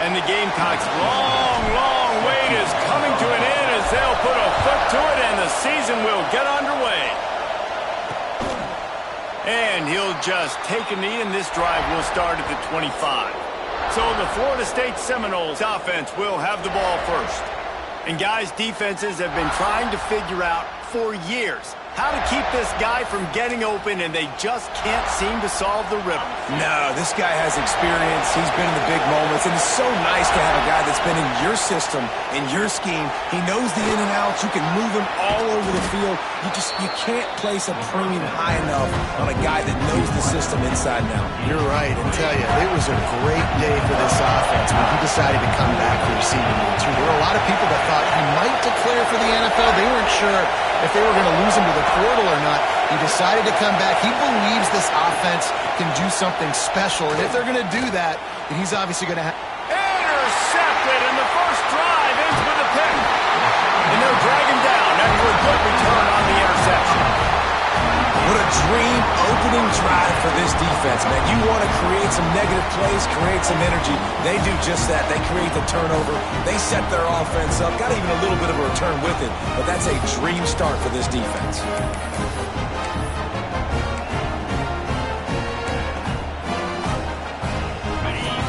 And the Gamecocks' long wait is coming to an end as they'll put a foot to it and the season will get underway. And he'll just take a knee and this drive will start at the 25. So the Florida State Seminoles offense will have the ball first. And guys, defenses have been trying to figure out for years how to keep this guy from getting open, and they just can't seem to solve the riddle. No, this guy has experience. He's been in the big moments, and it's so nice to have a guy that's been in your system, in your scheme. He knows the in and outs. You can move him all over the field. You can't place a premium high enough on a guy that knows the system inside and out. You're right, and tell you, it was a great day for this offense when he decided to come back for receiving units. There were a lot of people that thought he might declare for the NFL. They weren't sure if they were going to lose him to the portal or not. He decided to come back. He believes this offense can do something special, and if they're going to do that, then he's obviously going to have... Intercepted, and the first drive ends with a pick. And they'll drag him down after a good return on the interception. What a dream opening drive for this defense, man. You want to create some negative plays, create some energy. They do just that. They create the turnover. They set their offense up. Got even a little bit of a return with it, but that's a dream start for this defense.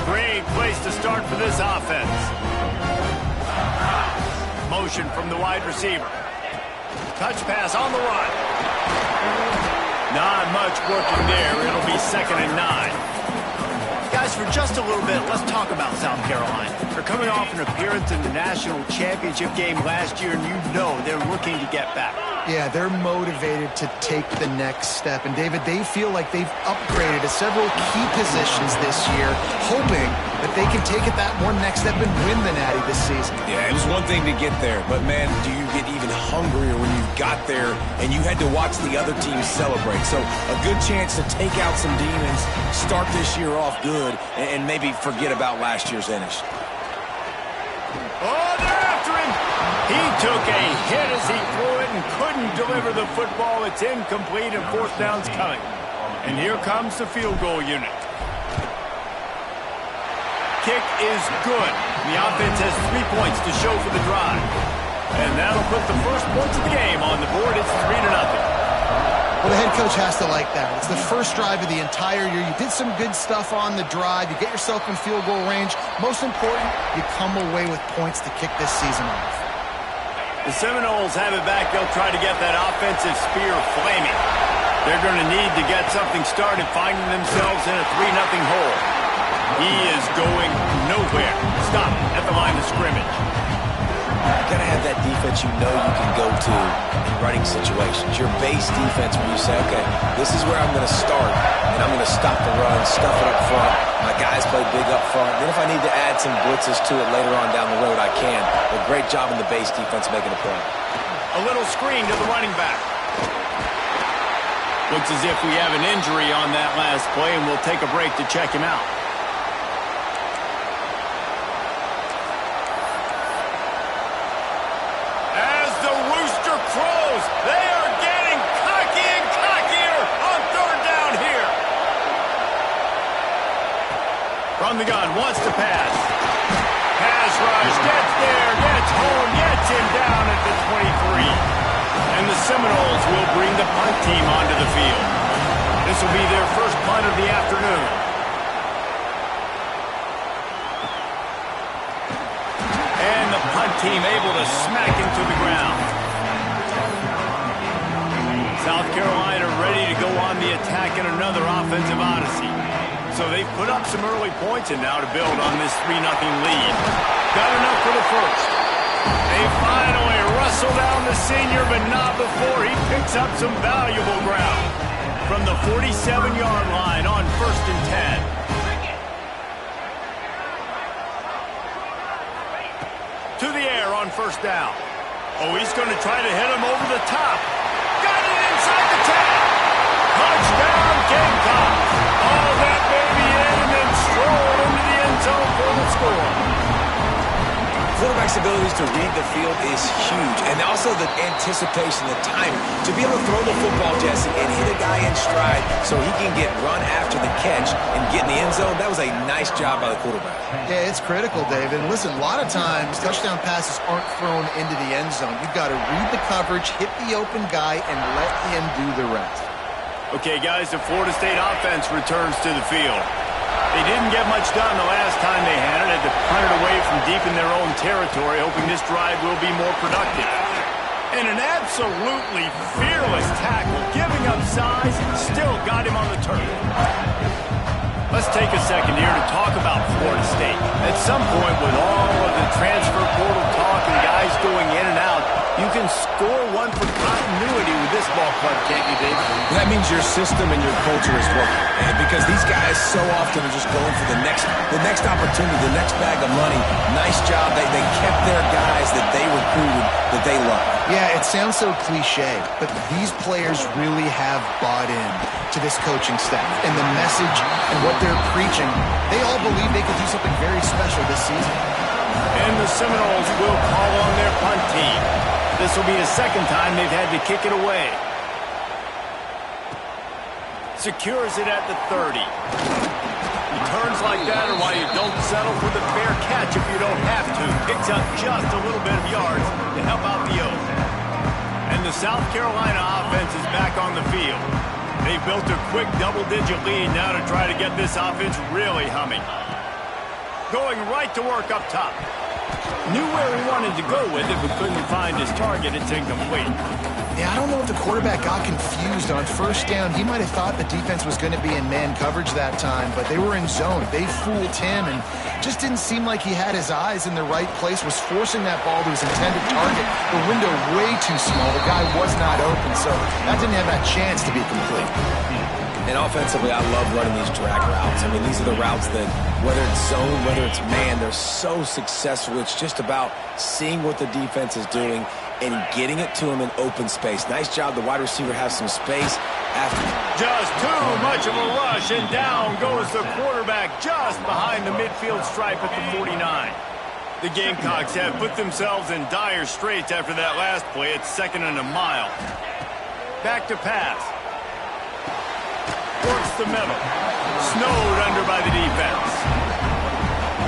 Great place to start for this offense. Motion from the wide receiver. Touch pass on the run. Not much working there. It'll be 2nd and 9. Guys, for just a little bit, let's talk about South Carolina. They're coming off an appearance in the national championship game last year, and you know they're looking to get back. Yeah, they're motivated to take the next step. And, David, they feel like they've upgraded to several key positions this year, hoping that they can take it that one next step and win the Natty this season. Yeah, it was one thing to get there, but, man, do you get even hungrier when you got there and you had to watch the other team celebrate. So a good chance to take out some demons, start this year off good, and maybe forget about last year's finish. Oh, they're after him. He took a hit as he threw it and couldn't deliver the football. It's incomplete and 4th down's coming. And here comes the field goal unit. Kick is good. The offense has 3 points to show for the drive. And that'll put the first points of the game on the board. It's 3-0. Well, the head coach has to like that. It's the first drive of the entire year. You did some good stuff on the drive. You get yourself in field goal range. Most important, you come away with points to kick this season off. The Seminoles have it back. They'll try to get that offensive spear flaming. They're going to need to get something started, finding themselves in a 3-0 hole. He is going nowhere. Stop at the line of scrimmage. You gotta have that defense you know you can go to in running situations. Your base defense where you say, okay, this is where I'm going to start, and I'm going to stop the run, stuff it up front. My guys play big up front. Then if I need to add some blitzes to it later on down the road, I can. But great job in the base defense making a play. A little screen to the running back. Looks as if we have an injury on that last play, and we'll take a break to check him out. They are getting cocky and cockier on 3rd down here. From the gun, wants to pass. Pass rush, gets there, gets home, gets him down at the 23. And the Seminoles will bring the punt team onto the field. This will be their first punt of the afternoon. And the punt team able to smack him to the ground. South Carolina ready to go on the attack in another offensive odyssey. So they've put up some early points, and now to build on this 3-0 lead. Got enough for the first. They finally wrestle down the senior, but not before he picks up some valuable ground. From the 47-yard line on 1st and 10. To the air on 1st down. Oh, he's going to try to hit him over the top. Got it inside the 10. Touchdown, Gamecocks. All that baby in and then stroll into the end zone for the score. Quarterbacks abilities to read the field is huge. And also the anticipation, the timing. To be able to throw the football, Jesse, and hit a guy in stride so he can get run after the catch and get in the end zone, that was a nice job by the quarterback. Yeah, it's critical, David. And listen, a lot of times touchdown passes aren't thrown into the end zone. You've got to read the coverage, hit the open guy, and let him do the rest. Okay, guys, the Florida State offense returns to the field. They didn't get much done the last time they had it. Had to punt it away from deep in their own territory, hoping this drive will be more productive. And an absolutely fearless tackle, giving up size, still got him on the turf. Let's take a second here to talk about Florida State. At some point, with all of the transfer portal talk and guys going in and out, you can score one for continuity with this ball club, can't you, David? That means your system and your culture is working. And because these guys so often are just going for the next opportunity, the next bag of money. Nice job. They kept their guys that they recruited, that they love. Yeah, it sounds so cliche, but these players really have bought in to this coaching staff and the message and what they're preaching. They all believe they could do something very special this season. And the Seminoles will call on their punt team. This will be the second time they've had to kick it away. Secures it at the 30. Returns like that are why you don't settle for the fair catch if you don't have to. Picks up just a little bit of yards to help out the Oaks. And the South Carolina offense is back on the field. They've built a quick double-digit lead now to try to get this offense really humming. Going right to work up top. Knew where he wanted to go with it, but couldn't find his target. It's incomplete. Yeah, I don't know if the quarterback got confused on first down. He might have thought the defense was going to be in man coverage that time, but they were in zone. They fooled him and just didn't seem like he had his eyes in the right place, was forcing that ball to his intended target. The window way too small. The guy was not open, so that didn't have that chance to be complete. And offensively, I love running these drag routes. I mean, these are the routes that, whether it's zone, whether it's man, they're so successful. It's just about seeing what the defense is doing and getting it to him in open space. Nice job. The wide receiver has some space after. Just too much of a rush, and down goes the quarterback just behind the midfield stripe at the 49. The Gamecocks have put themselves in dire straits after that last play. It's 2nd and a mile. Back to pass. Works the middle. Snowed under by the defense.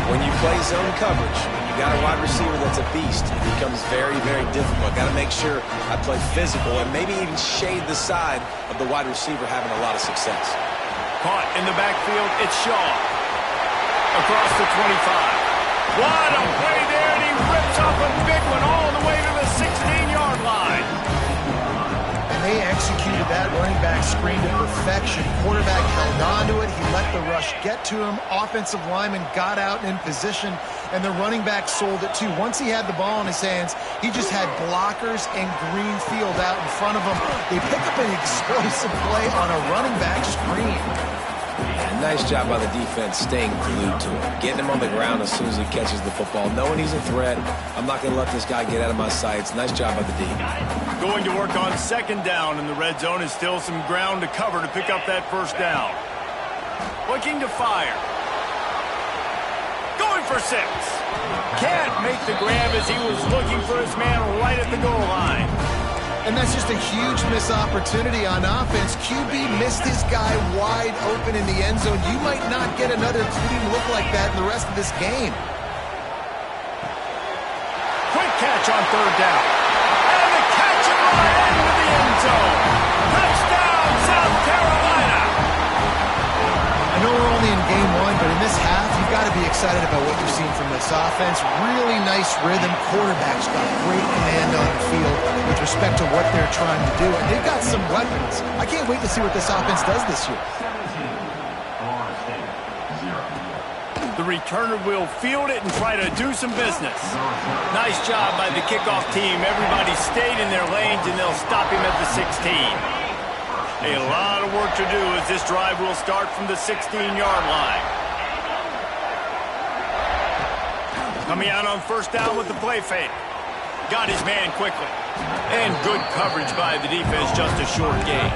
When you play zone coverage, you got a wide receiver that's a beast. It becomes very, very difficult. Got to make sure I play physical and maybe even shade the side of the wide receiver having a lot of success. Caught in the backfield, it's Shaw. Across the 25. What a play there, and he rips off a big one all the way to the 16-yard line. They executed that running back screen to perfection. Quarterback held on to it. He let the rush get to him. Offensive lineman got out in position, and the running back sold it too. Once he had the ball in his hands, he just had blockers and green field out in front of him. They pick up an explosive play on a running back screen. Nice job by the defense staying glued to him, getting him on the ground as soon as he catches the football, knowing he's a threat. I'm not going to let this guy get out of my sights. Nice job by the D. Going to work on 2nd down in the red zone, is still some ground to cover to pick up that 1st down. Looking to fire. Going for 6. Can't make the grab as he was looking for his man right at the goal line. And that's just a huge missed opportunity on offense. QB missed his guy wide open in the end zone. You might not get another clean look like that in the rest of this game. Quick catch on 3rd down. And the catch at the end of the end zone. Touchdown, South Carolina. I know we're only in game 1, but in this half, you've got to be excited about what you've seen from this offense. Really nice rhythm. Quarterback's got great command on the field with respect to what they're trying to do. And they've got some weapons. I can't wait to see what this offense does this year. The returner will field it and try to do some business. Nice job by the kickoff team. Everybody stayed in their lanes, and they'll stop him at the 16. A lot of work to do as this drive will start from the 16-yard line. Coming out on 1st down with the play fake. Got his man quickly. And good coverage by the defense, just a short gain.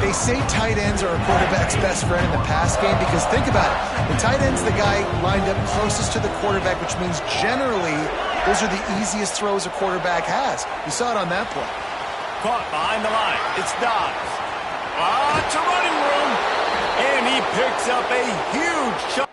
They say tight ends are a quarterback's best friend in the pass game because think about it. The tight end's the guy lined up closest to the quarterback, which means generally those are the easiest throws a quarterback has. You saw it on that play. Caught behind the line. It's Dobbs. Lots of running room. And he picks up a huge shot.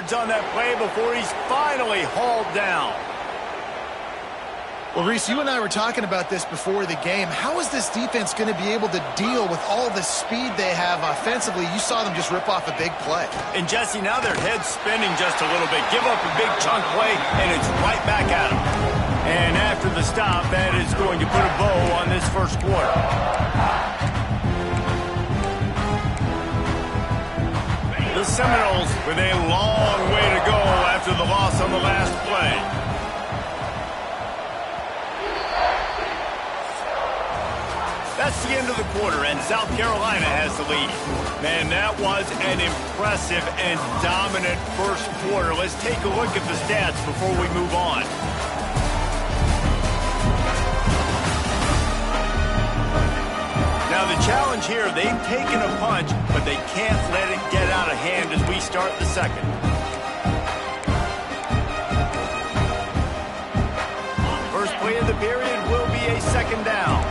On that play before he's finally hauled down. Well, Reese, you and I were talking about this before the game. How is this defense going to be able to deal with all the speed they have offensively? You saw them just rip off a big play. And, Jesse, now their head's spinning just a little bit. Give up a big chunk play, and it's right back at them. And after the stop, that is going to put a bow on this first quarter. The Seminoles with a long way to go after the loss on the last play. That's the end of the quarter, and South Carolina has the lead. Man, that was an impressive and dominant first quarter. Let's take a look at the stats before we move on. Now, the challenge here, they've taken a punch, but they can't let it get out of hand as we start the second. First play of the period will be a second down.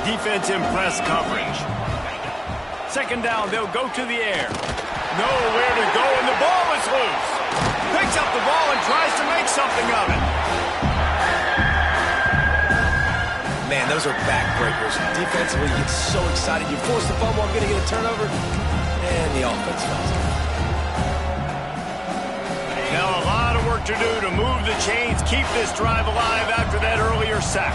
Defense in press coverage. Second down, they'll go to the air. Nowhere to go, and the ball is loose. Picks up the ball and tries to make something of it. Man, those are backbreakers. Defensively, you get so excited. You force the fumble, I'm going to get a turnover, and the offense does it. Now a lot of work to do to move the chains, keep this drive alive after that earlier sack.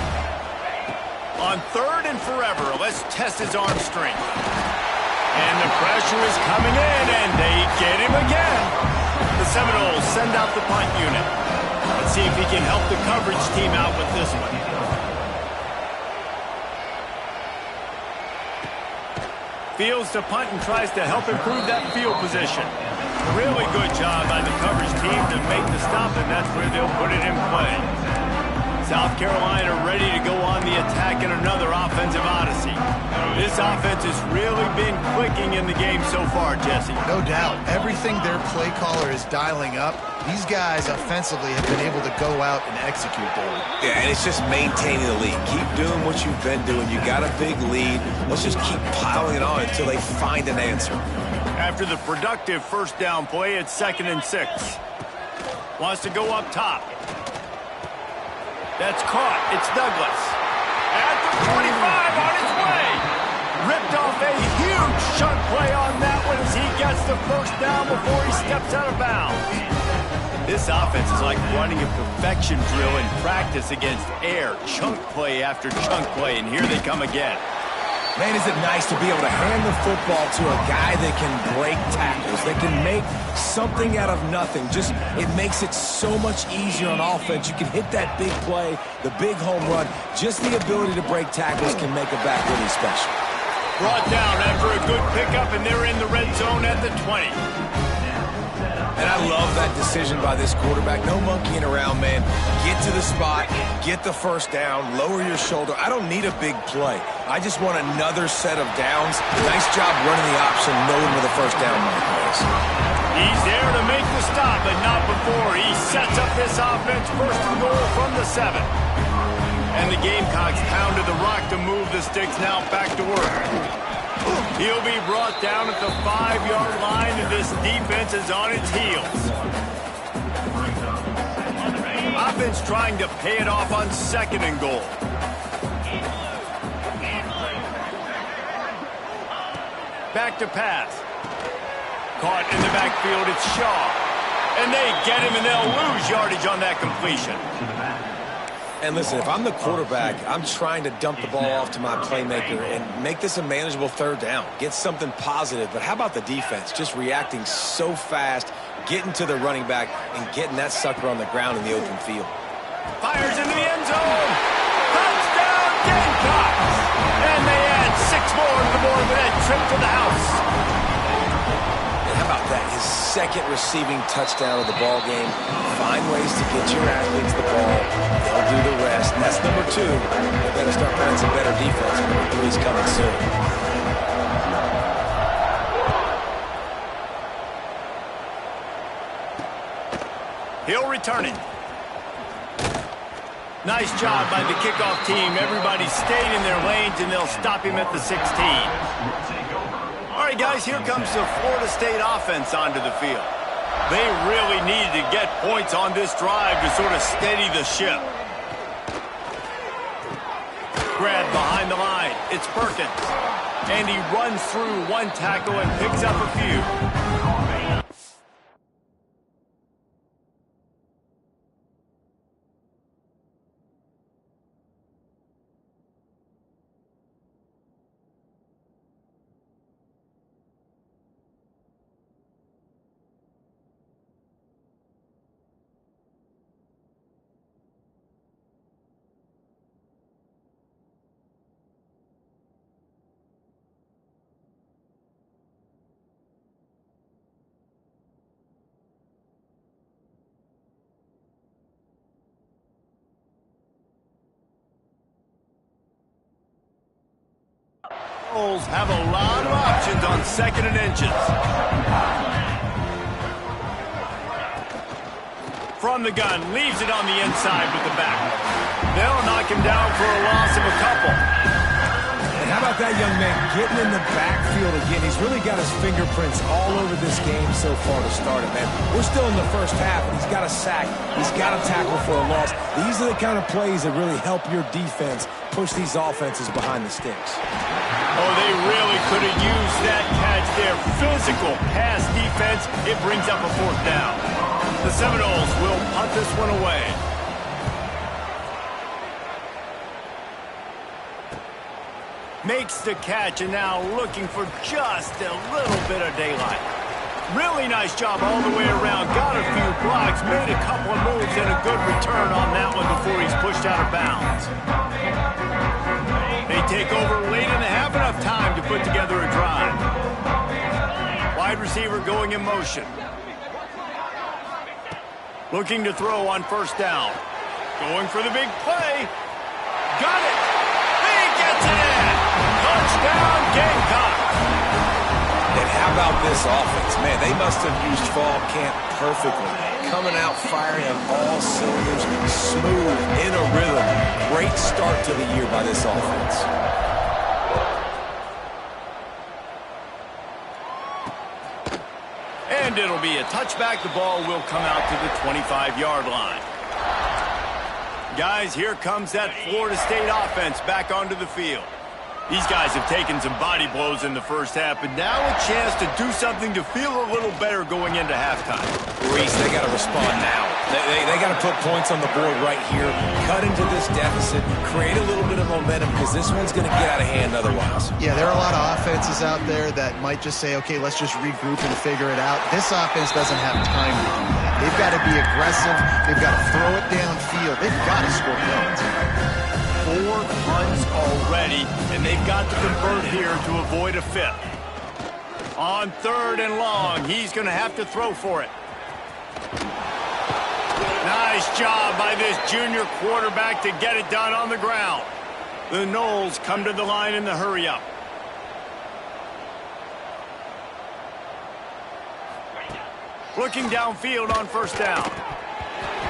On third and forever, let's test his arm strength. And the pressure is coming in, and they get him again. The Seminoles send out the punt unit. Let's see if he can help the coverage team out with this one. Fields to punt and tries to help improve that field position. Really good job by the coverage team to make the stop, and that's where they'll put it in play. South Carolina ready to go on the attack in another offensive odyssey. This offense has really been clicking in the game so far, Jesse. No doubt. Everything their play caller is dialing up, these guys offensively have been able to go out and execute there. Yeah, and it's just maintaining the lead. Keep doing what you've been doing. You got a big lead. Let's just keep piling it on until they find an answer. After the productive first down play, it's 2nd and 6. Wants to go up top. That's caught. It's Douglas. At the 25 on his way. Ripped off a huge chunk play on that one as he gets the first down before he steps out of bounds. This offense is like running a perfection drill in practice against air. Chunk play after chunk play, and here they come again. Man, is it nice to be able to hand the football to a guy that can break tackles, that can make something out of nothing. Just, it makes it so much easier on offense. You can hit that big play, the big home run. Just the ability to break tackles can make a back really special. Brought down after a good pickup, and they're in the red zone at the 20. And I love that decision by this quarterback. No monkeying around, man. Get to the spot, get the first down, lower your shoulder. I don't need a big play. I just want another set of downs. Nice job running the option, knowing where the first down mark is. He's there to make the stop, but not before. He sets up this offense, 1st and goal from the 7. And the Gamecocks pounded the rock to move the sticks, now back to work. He'll be brought down at the 5-yard line, and this defense is on its heels. Offense trying to pay it off on 2nd and goal. Back to pass. Caught in the backfield, it's Shaw. And they get him, and they'll lose yardage on that completion. And listen, if I'm the quarterback, I'm trying to dump the ball off to my playmaker and make this a manageable 3rd down. Get something positive. But how about the defense? Just reacting so fast, getting to the running back and getting that sucker on the ground in the open field. Fires into the end zone. Touchdown, Gamecocks! And they add 6 more to the board with that trip to the house. And how about that? His second receiving touchdown of the ball game. Find ways to get your athletes the ball. They'll do the rest. That's number 2. They better start playing some better defense. Number 3 is coming soon. He'll return it. Nice job by the kickoff team. Everybody stayed in their lanes, and they'll stop him at the 16. All right, guys, here comes the Florida State offense onto the field. They really needed to get points on this drive to sort of steady the ship. Grab behind the line. It's Perkins. And he runs through 1 tackle and picks up a few. Bulls have a lot of options on 2nd and inches. From the gun, leaves it on the inside with the back. They'll knock him down for a loss of a couple. And how about that young man getting in the backfield again? He's really got his fingerprints all over this game so far to start it, man. We're still in the first half, and he's got a sack. He's got a tackle for a loss. These are the kind of plays that really help your defense push these offenses behind the sticks. Oh, they really could have used that catch there. Physical pass defense. It brings up a 4th down. The Seminoles will punt this one away. Makes the catch and now looking for just a little bit of daylight. Really nice job all the way around. Got a few blocks, made a couple of moves, and a good return on that one before he's pushed out of bounds. They take over late in the half, enough time to put together a drive. Wide receiver going in motion. Looking to throw on 1st down. Going for the big play. Got it. He gets it in. Touchdown, Gamecocks. And how about this offense? Man, they must have used fall camp perfectly. Coming out firing on all cylinders, smooth, in a rhythm. Great start to the year by this offense. And it'll be a touchback. The ball will come out to the 25-yard line. Guys, here comes that Florida State offense back onto the field. These guys have taken some body blows in the first half, but now a chance to do something to feel a little better going into halftime. Reese, they got to respond now. They got to put points on the board right here, cut into this deficit, create a little bit of momentum, because this one's going to get out of hand otherwise. Yeah, there are a lot of offenses out there that might just say, okay, let's just regroup and figure it out. This offense doesn't have time to do that. They've got to be aggressive. They've got to throw it downfield. They've got to score points. 4 punts already, and they've got to convert here to avoid a 5th. On 3rd and long, he's going to have to throw for it. Nice job by this junior quarterback to get it done on the ground. The Noles come to the line in the hurry-up. Looking downfield on 1st down.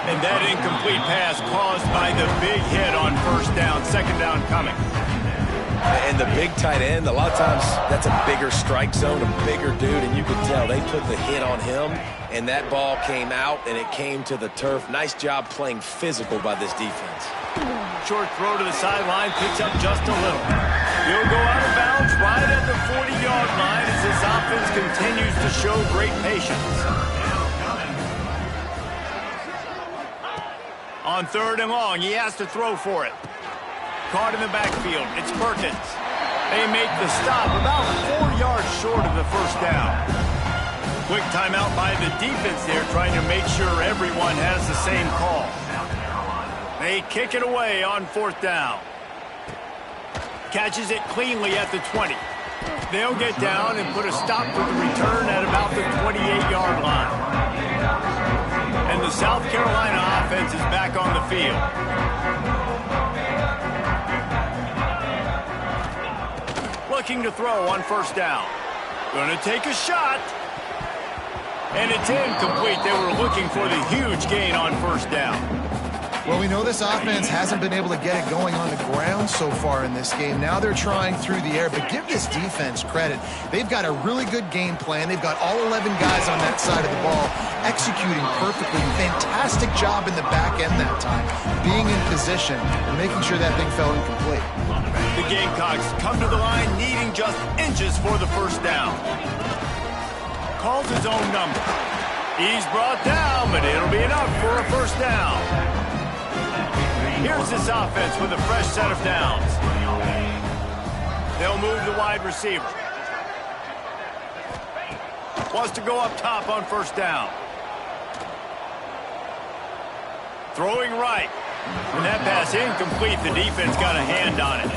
And that incomplete pass caused by the big hit on 1st down. 2nd down coming. And the big tight end, a lot of times that's a bigger strike zone, a bigger dude, and you can tell they put the hit on him, and that ball came out, and it came to the turf. Nice job playing physical by this defense. Short throw to the sideline, picks up just a little. He'll go out of bounds right at the 40-yard line as this offense continues to show great patience. On 3rd and long, he has to throw for it. Caught in the backfield, it's Perkins. They make the stop about 4 yards short of the 1st down. Quick timeout by the defense there, trying to make sure everyone has the same call. They kick it away on 4th down. Catches it cleanly at the 20. They'll get down and put a stop to the return at about the 28-yard line. And the South Carolina offense is back on the field. Looking to throw on 1st down. Going to take a shot. And it's incomplete. They were looking for the huge gain on 1st down. Well, we know this offense hasn't been able to get it going on the ground so far in this game. Now they're trying through the air, but give this defense credit. They've got a really good game plan. They've got all 11 guys on that side of the ball executing perfectly. Fantastic job in the back end that time, being in position and making sure that thing fell incomplete. The Gamecocks come to the line needing just inches for the 1st down. Calls his own number. He's brought down, but it'll be enough for a 1st down. Here's this offense with a fresh set of downs. They'll move the wide receiver. Wants to go up top on 1st down. Throwing right. And that pass incomplete. The defense got a hand on it.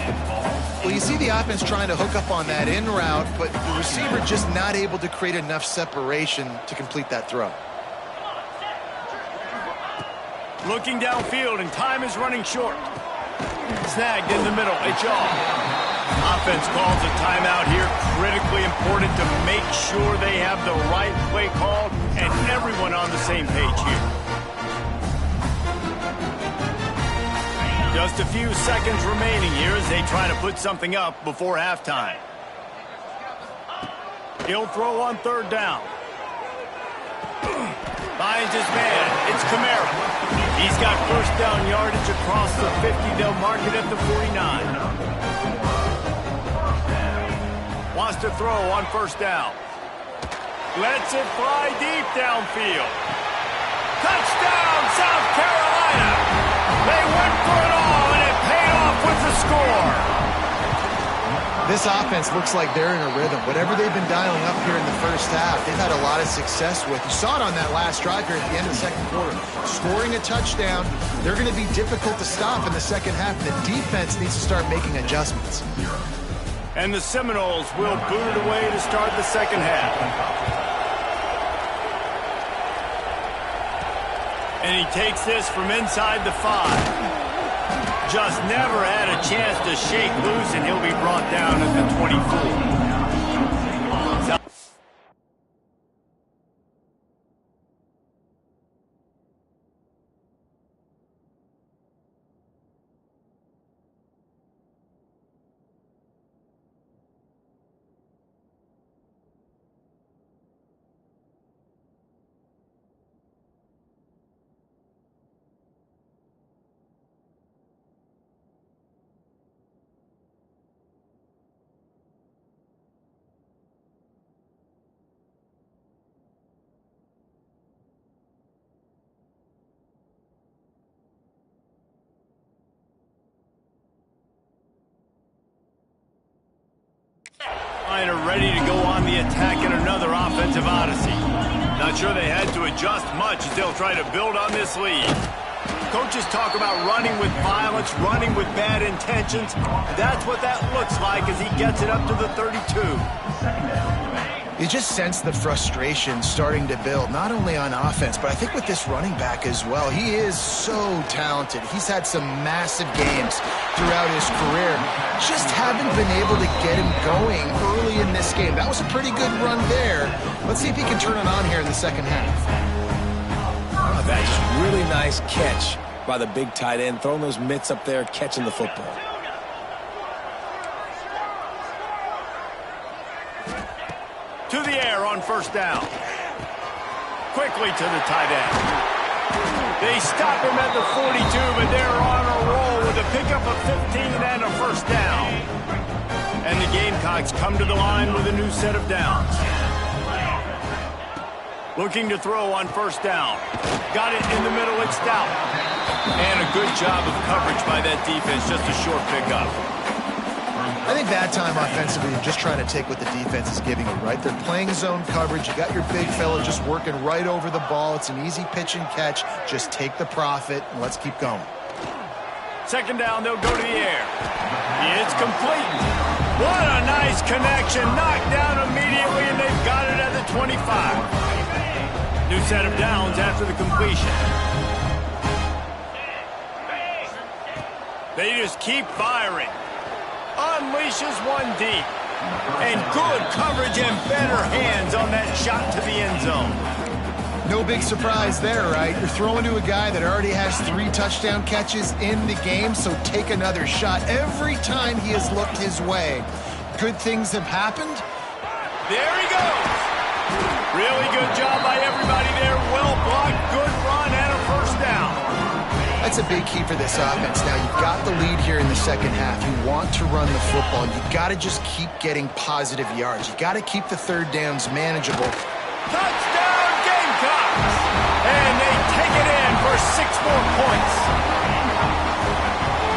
Well, you see the offense trying to hook up on that in route, but the receiver just not able to create enough separation to complete that throw. Looking downfield, and time is running short. Snagged in the middle. It's off. Offense calls a timeout here. Critically important to make sure they have the right play called and everyone on the same page here. Just a few seconds remaining here as they try to put something up before halftime. He'll throw on 3rd down. Finds his man. It's Kamara. He's got 1st down yardage across the 50. They'll mark it at the 49. Wants to throw on 1st down. Lets it fly deep downfield. Touchdown, South Carolina! They went for it all, and it paid off with the score. This offense looks like they're in a rhythm. Whatever they've been dialing up here in the 1st half, they've had a lot of success with. You saw it on that last drive here at the end of the 2nd quarter. Scoring a touchdown, they're going to be difficult to stop in the 2nd half. The defense needs to start making adjustments. And the Seminoles will boot it away to start the 2nd half. And he takes this from inside the 5. Just never had a chance to shake loose, and he'll be brought down at the 24. Are ready to go on the attack in another offensive odyssey. Not sure they had to adjust much as they'll try to build on this lead. Coaches talk about running with violence, running with bad intentions. That's what that looks like as he gets it up to the 32. You just sense the frustration starting to build, not only on offense, but I think with this running back as well. He is so talented. He's had some massive games throughout his career. Just haven't been able to get him going early in this game. That was a pretty good run there. Let's see if he can turn it on here in the 2nd half. Oh, that just really nice catch by the big tight end, throwing those mitts up there, catching the football. To the air on 1st down. Quickly to the tight end. They stop him at the 42, but they're on a roll with a pickup of 15 and a 1st down. And the Gamecocks come to the line with a new set of downs. Looking to throw on 1st down. Got it in the middle, it's Stout. And a good job of coverage by that defense, just a short pickup. I think that time offensively, you're just trying to take what the defense is giving you, right? They're playing zone coverage. You got your big fella just working right over the ball. It's an easy pitch and catch. Just take the profit, and let's keep going. Second down, they'll go to the air. It's complete. What a nice connection. Knocked down immediately, and they've got it at the 25. New set of downs after the completion. They just keep firing. Unleashes one deep. And good coverage and better hands on that shot to the end zone. No big surprise there, right? You're throwing to a guy that already has 3 touchdown catches in the game, so take another shot. Every time he has looked his way, good things have happened. There he goes. Really good job by everybody there. Well blocked, good run, and a first down. That's a big key for this offense. Now, you've got the lead here in the second half. You want to run the football. You've got to just keep getting positive yards. You've got to keep the third downs manageable. Touchdown, Gamecocks! And they take it in for 6 more points.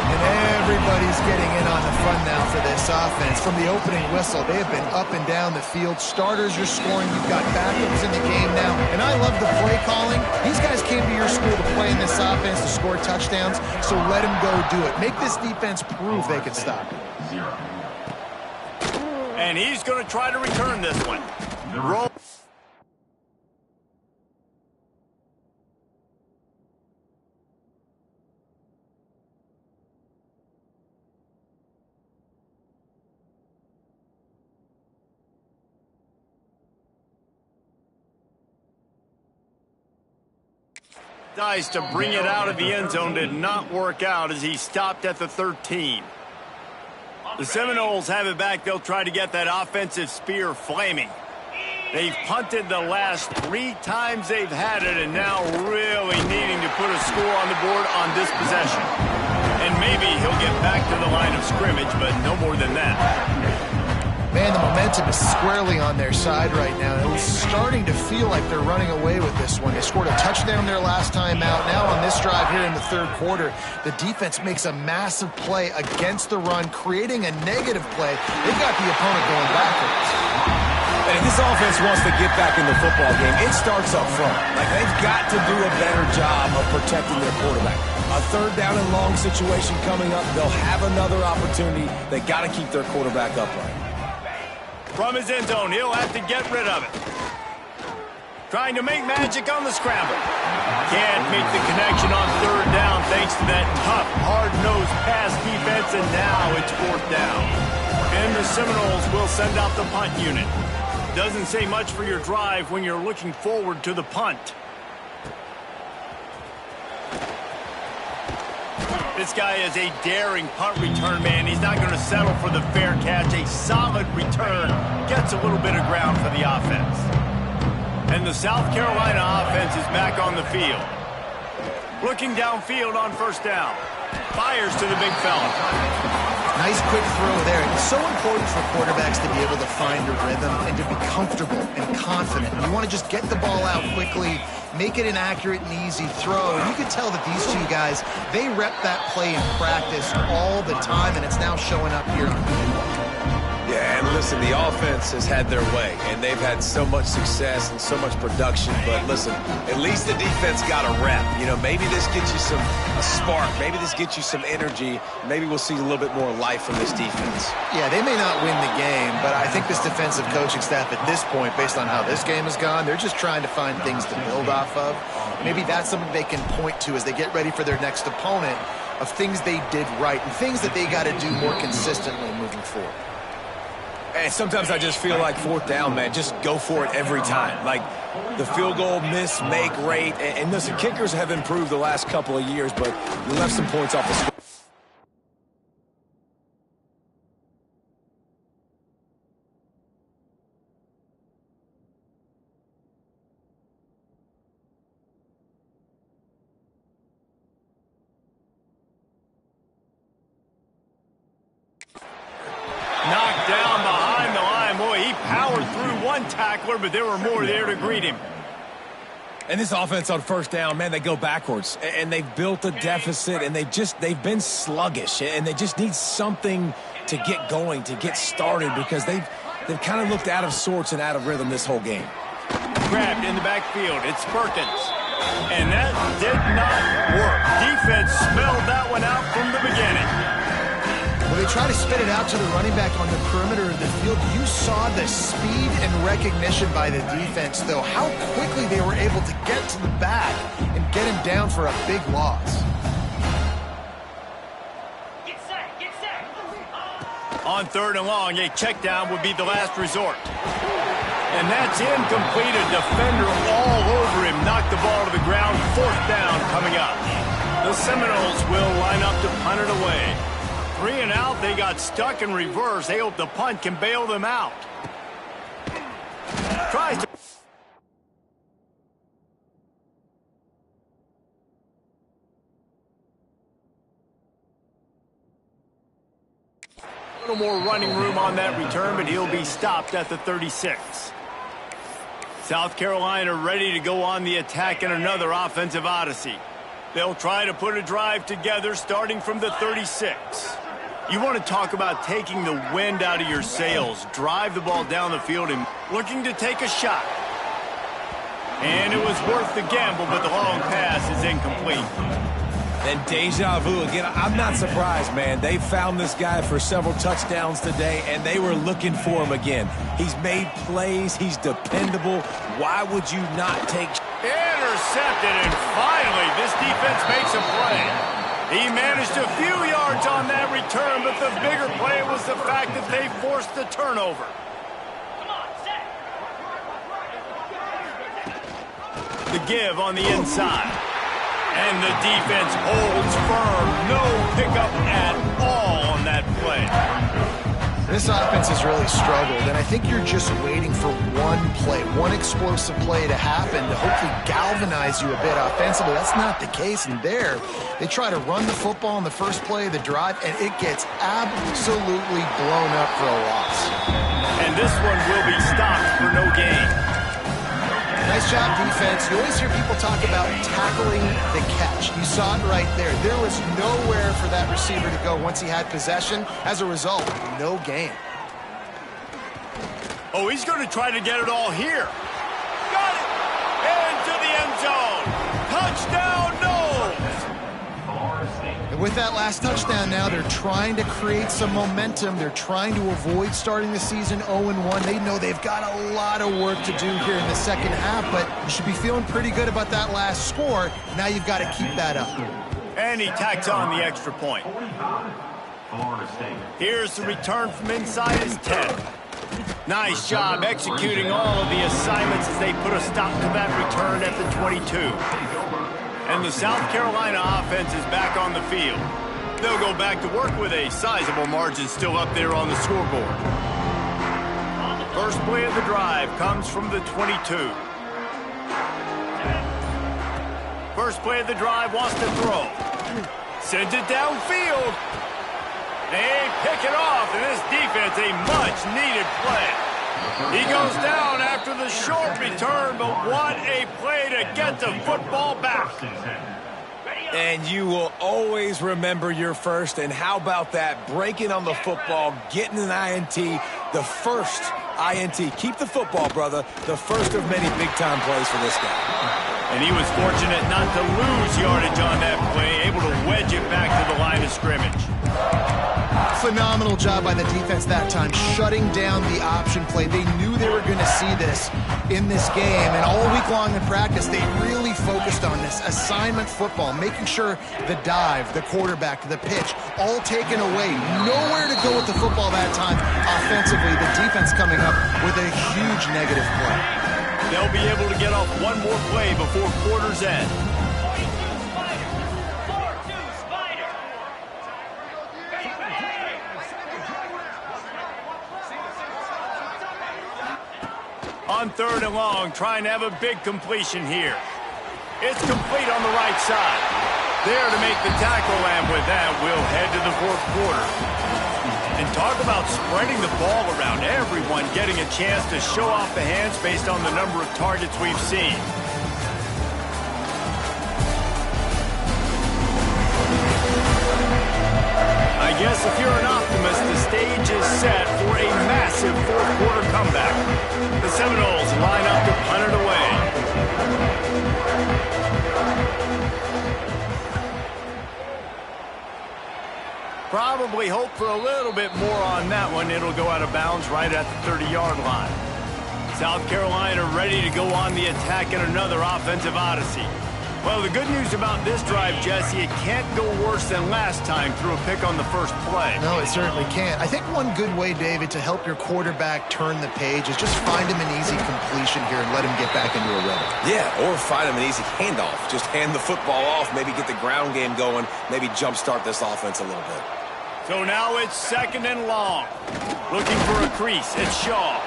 And everybody's getting in on the fun now for this offense. From the opening whistle, they have been up and down the field. Starters are scoring. You've got backups in the game now. And I love the play calling. These guys came to your school to play in this offense to score touchdowns, so let them go do it. Make this defense prove they can stop it. And he's going to try to return this one. Roll. Dice to bring it out of the end zone did not work out as he stopped at the 13. The Seminoles have it back. They'll try to get that offensive spear flaming. They've punted the last 3 times they've had it, and now really needing to put a score on the board on this possession. And maybe he'll get back to the line of scrimmage, but no more than that. Man, the momentum is squarely on their side right now. It was starting to feel like they're running away with this one. They scored a touchdown their last time out. Now on this drive here in the third quarter, the defense makes a massive play against the run, creating a negative play. They've got the opponent going backwards. And if this offense wants to get back in the football game, it starts up front. Like, they've got to do a better job of protecting their quarterback. A third down and long situation coming up. They'll have another opportunity. They got to keep their quarterback upright. From his end zone, he'll have to get rid of it. Trying to make magic on the scramble. Can't make the connection on third down thanks to that tough, hard-nosed pass defense, and now it's 4th down. And the Seminoles will send out the punt unit. Doesn't say much for your drive when you're looking forward to the punt. This guy is a daring punt return man. He's not going to settle for the fair catch. A solid return gets a little bit of ground for the offense. And the South Carolina offense is back on the field. Looking downfield on first down. Fires to the big fella. Nice quick throw there. It's so important for quarterbacks to be able to find a rhythm and to be comfortable and confident. You want to just get the ball out quickly, make it an accurate and easy throw. And you can tell that these 2 guys, they rep that play in practice all the time, and it's now showing up here on the field. Yeah, and listen, the offense has had their way, and they've had so much success and so much production. But listen, at least the defense got a rep. You know, maybe this gets you a spark. Maybe this gets you some energy. Maybe we'll see a little bit more life from this defense. Yeah, they may not win the game, but I think this defensive coaching staff at this point, based on how this game has gone, they're just trying to find things to build off of. Maybe that's something they can point to as they get ready for their next opponent, of things they did right and things that they got to do more consistently moving forward. And sometimes I just feel like 4th down, man, just go for it every time. Like, the field goal miss, make rate. And listen, kickers have improved the last couple of years, but you left some points off the score. Knocked down behind the line. Boy, he powered through one tackler, but there were more there to greet him. And this offense on first down, man, they go backwards. And they've built a deficit, and they've been sluggish. And they just need something to get going, to get started, because they've kind of looked out of sorts and out of rhythm this whole game. Grabbed in the backfield. It's Perkins. And that did not work. Defense smelled that one out from the beginning. Well, they try to spit it out to the running back on the perimeter of the field. You saw the speed and recognition by the defense, though, how quickly they were able to get to the back and get him down for a big loss. On 3rd and long, a check down would be the last resort. And that's incomplete. A defender all over him. Knocked the ball to the ground. 4th down coming up. The Seminoles will line up to punt it away. 3 and out. They got stuck in reverse. They hope the punt can bail them out. Tries to... A little more running room on that return, but he'll be stopped at the 36. South Carolina ready to go on the attack in another offensive odyssey. They'll try to put a drive together starting from the 36. You want to talk about taking the wind out of your sails. Drive the ball down the field and looking to take a shot. And it was worth the gamble, but the long pass is incomplete. And deja vu again. I'm not surprised, man. They found this guy for several touchdowns today, and they were looking for him again. He's made plays. He's dependable. Why would you not take... Intercepted, and finally this defense makes a play. He managed a few yards on that return, but the bigger play was the fact that they forced the turnover. The give on the inside. And the defense holds firm. No pickup at all on that play. This offense has really struggled, and I think you're just waiting for one play, one explosive play to happen to hopefully galvanize you a bit offensively. That's not the case, and there, they try to run the football in the first play of the drive, and it gets absolutely blown up for a loss. And this one will be stopped for no gain. Nice job, defense. You always hear people talk about tackling the catch. You saw it right there. There was nowhere for that receiver to go once he had possession. As a result, no gain. Oh, he's going to try to get it all here. Got it! Into the end zone. Touchdown, Noles! And with that last touchdown now, they're trying to create some momentum. They're trying to avoid starting the season 0-1. They know they've got a lot of work to do here in the second half, but you should be feeling pretty good about that last score. Now you've got to keep that up. And he tacks on the extra point. Here's the return from inside his 10. Nice job executing all of the assignments as they put a stop to that return at the 22. And the South Carolina offense is back on the field. They'll go back to work with a sizable margin still up there on the scoreboard. First play of the drive comes from the 22. First play of the drive wants to throw. Sends it downfield. They pick it off, and this defense a much-needed play. He goes down after the short return, but what a play to get the football back. And you will always remember your first. And how about that? Breaking on the football, getting an INT, the first INT. Keep the football, brother. The first of many big-time plays for this guy. And he was fortunate not to lose yardage on that play, able to wedge it back to the line of scrimmage. Phenomenal job by the defense that time, shutting down the option play. They knew they were going to see this in this game, and all week long in practice, they really focused on this assignment football, making sure the dive, the quarterback, the pitch, all taken away. Nowhere to go with the football that time offensively. The defense coming up with a huge negative play. They'll be able to get off one more play before quarter's end. On 3rd and long, trying to have a big completion here. It's complete on the right side. There to make the tackle, and with that, we'll head to the 4th quarter. And talk about spreading the ball around, everyone getting a chance to show off the hands based on the number of targets we've seen. I guess if you're an optimist, the stage is set for a massive fourth-quarter comeback. The Seminoles line up to punt it away. Probably hope for a little bit more on that one. It'll go out of bounds right at the 30-yard line. South Carolina ready to go on the attack in another offensive odyssey. Well, the good news about this drive, Jesse, it can't go worse than last time through a pick on the first play. No, it certainly can't. I think one good way, David, to help your quarterback turn the page is just find him an easy completion here and let him get back into a rhythm. Yeah, or find him an easy handoff. Just hand the football off, maybe get the ground game going, maybe jumpstart this offense a little bit. So now it's second and long. Looking for a crease. It's Shaw.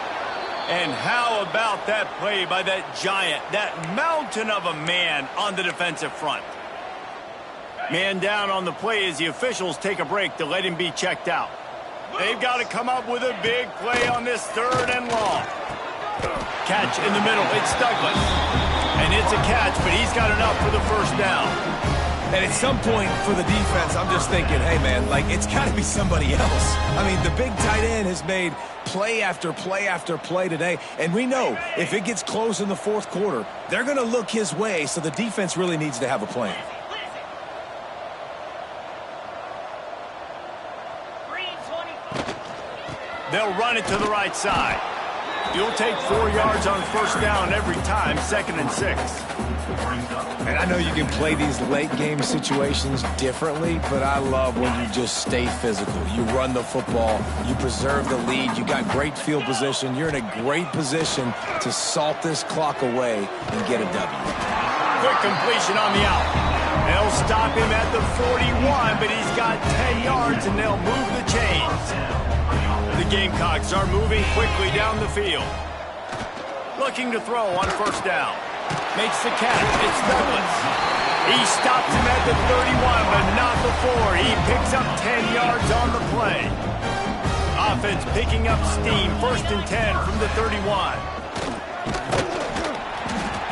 And how about that play by that giant, that mountain of a man on the defensive front? Man down on the play as the officials take a break to let him be checked out. They've got to come up with a big play on this third and long. Catch in the middle. It's Douglas. And it's a catch, but he's got enough for the first down. And at some point for the defense, I'm just thinking, hey, man, like, it's got to be somebody else. I mean, the big tight end has made play after play after play today. And we know if it gets close in the fourth quarter, they're going to look his way, so the defense really needs to have a plan. They'll run it to the right side. You'll take 4 yards on first down every time, 2nd and 6. And I know you can play these late-game situations differently, but I love when you just stay physical. You run the football, you preserve the lead, you got great field position, you're in a great position to salt this clock away and get a W. Quick completion on the out. They'll stop him at the 41, but he's got 10 yards, and they'll move the chains. The Gamecocks are moving quickly down the field. Looking to throw on first down. Makes the catch. It's Douglas. He stops him at the 31, but not before. He picks up 10 yards on the play. Offense picking up steam. 1st and 10 from the 31.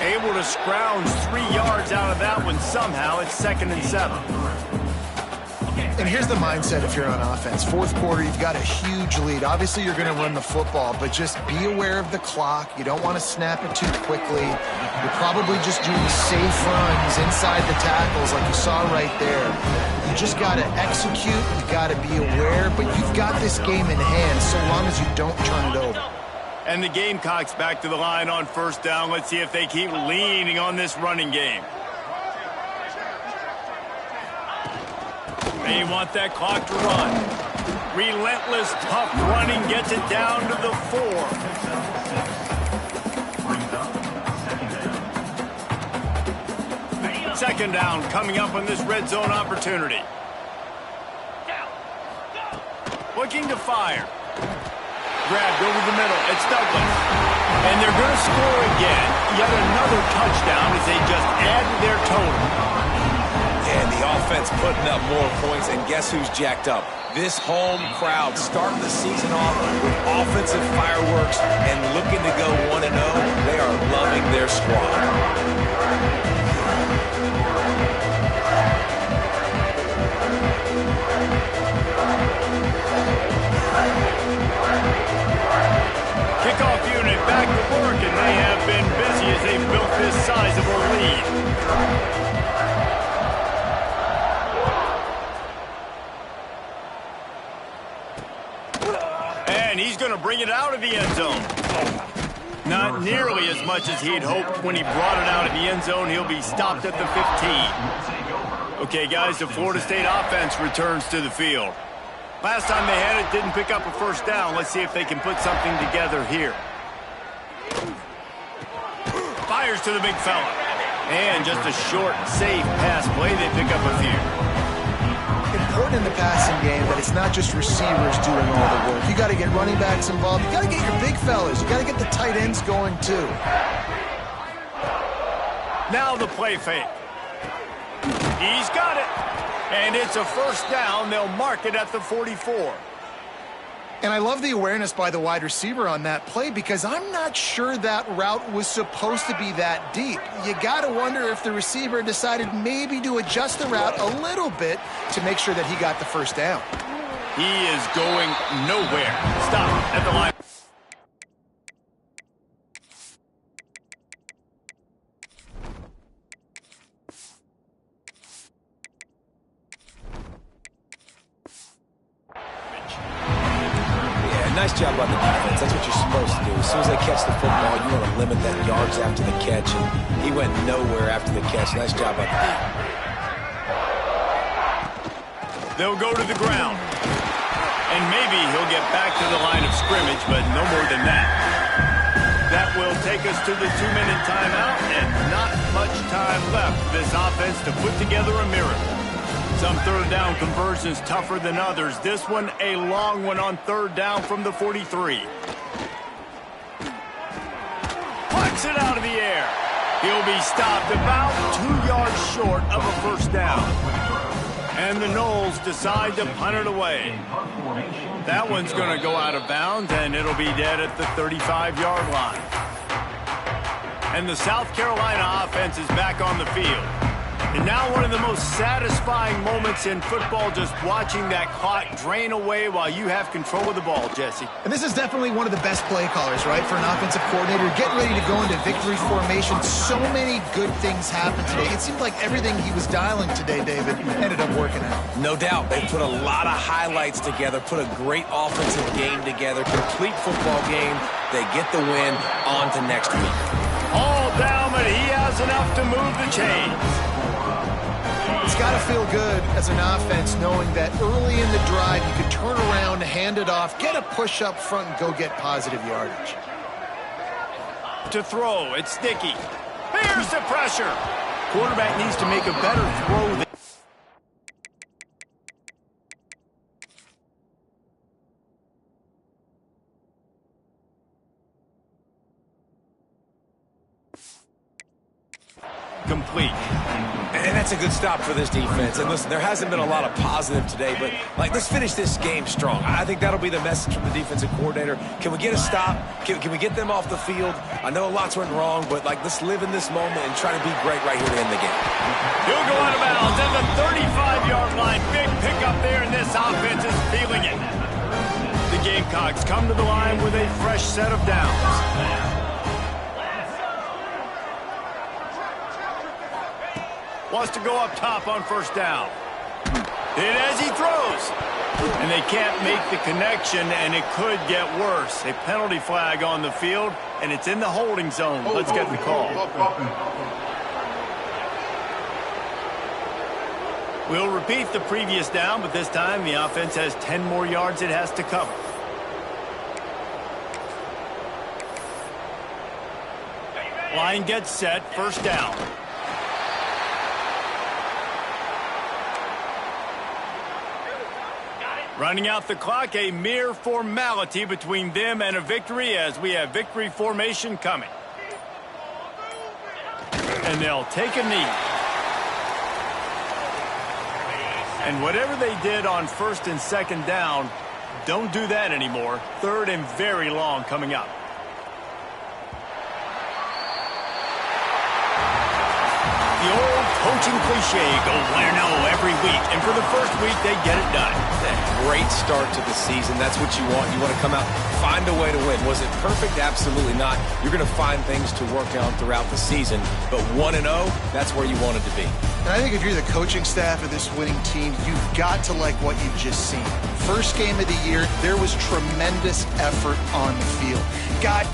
Able to scrounge 3 yards out of that one somehow. It's 2nd and 7. And here's the mindset if you're on offense. Fourth quarter, you've got a huge lead. Obviously, you're going to run the football, but just be aware of the clock. You don't want to snap it too quickly. You're probably just doing safe runs inside the tackles like you saw right there. You just got to execute. You got to be aware, but you've got this game in hand so long as you don't turn it over. And the Gamecocks back to the line on first down. Let's see if they keep leaning on this running game. They want that clock to run. Relentless, tough running gets it down to the 4. Second down coming up on this red zone opportunity. Looking to fire. Grabbed over the middle. It's Douglas. And they're going to score again. Yet another touchdown as they just add to their total. And the offense putting up more points, and guess who's jacked up? This home crowd starting the season off with offensive fireworks and looking to go 1-0. They are loving their squad. Kickoff unit back to work, and they have been busy as they've built this sizable lead. And he's going to bring it out of the end zone. Not nearly as much as he'd hoped when he brought it out of the end zone. He'll be stopped at the 15. Okay, guys, the Florida State offense returns to the field. Last time they had it, didn't pick up a first down. Let's see if they can put something together here. Fires to the big fella. And just a short, safe pass play. They pick up a few. Important in the passing game that it's not just receivers doing all the work. You got to get running backs involved. You got to get your big fellas. You got to get the tight ends going too. Now the play fake. He's got it. And it's a first down. They'll mark it at the 44. And I love the awareness by the wide receiver on that play because I'm not sure that route was supposed to be that deep. You got to wonder if the receiver decided maybe to adjust the route a little bit to make sure that he got the first down. He is going nowhere. Stop at the line. Nice job on the defense. That's what you're supposed to do. As soon as they catch the football, you want to limit that yards after the catch. And he went nowhere after the catch. Nice job on the D. They'll go to the ground. And maybe he'll get back to the line of scrimmage, but no more than that. That will take us to the 2-minute timeout, and not much time left for this offense to put together a miracle. Some third down conversions tougher than others. This one, a long one on third down from the 43. Plucks it out of the air. He'll be stopped about 2 yards short of a first down. And the Noles decide to punt it away. That one's going to go out of bounds, and it'll be dead at the 35-yard line. And the South Carolina offense is back on the field. And now one of the most satisfying moments in football, just watching that clock drain away while you have control of the ball, Jesse. And this is definitely one of the best play callers, right, for an offensive coordinator. Getting ready to go into victory formation. So many good things happened today. It seemed like everything he was dialing today, David, ended up working out. No doubt. They put a lot of highlights together, put a great offensive game together, complete football game. They get the win. On to next week. All down, but he has enough to move the chains. It's got to feel good as an offense knowing that early in the drive you can turn around, hand it off, get a push up front, and go get positive yardage. To throw, it's Sticky. Bears the pressure. Quarterback needs to make a better throw than complete. And that's a good stop for this defense. And listen, there hasn't been a lot of positive today, but let's finish this game strong. I think that'll be the message from the defensive coordinator. Can we get a stop? Can we get them off the field? I know lots went wrong, but let's live in this moment and try to be great right here to end the game. He'll go out of bounds at the 35-yard line. Big pickup there, and this offense is feeling it. The Gamecocks come to the line with a fresh set of downs. Wants to go up top on first down. Hit as he throws. And they can't make the connection, and it could get worse. A penalty flag on the field, and it's in the holding zone. Let's get the call. We'll repeat the previous down, but this time the offense has 10 more yards it has to cover. Line gets set, first down. Running out the clock, a mere formality between them and a victory as we have victory formation coming. And they'll take a knee. And whatever they did on first and second down, don't do that anymore. Third and very long coming up. The old coaching cliche, go win or no every week. And for the first week, they get it done. A great start to the season. That's what you want. You want to come out, find a way to win. Was it perfect? Absolutely not. You're going to find things to work on throughout the season. But 1-0, that's where you wanted to be. And I think if you're the coaching staff of this winning team, you've got to like what you've just seen. First game of the year, there was tremendous effort on the field. Got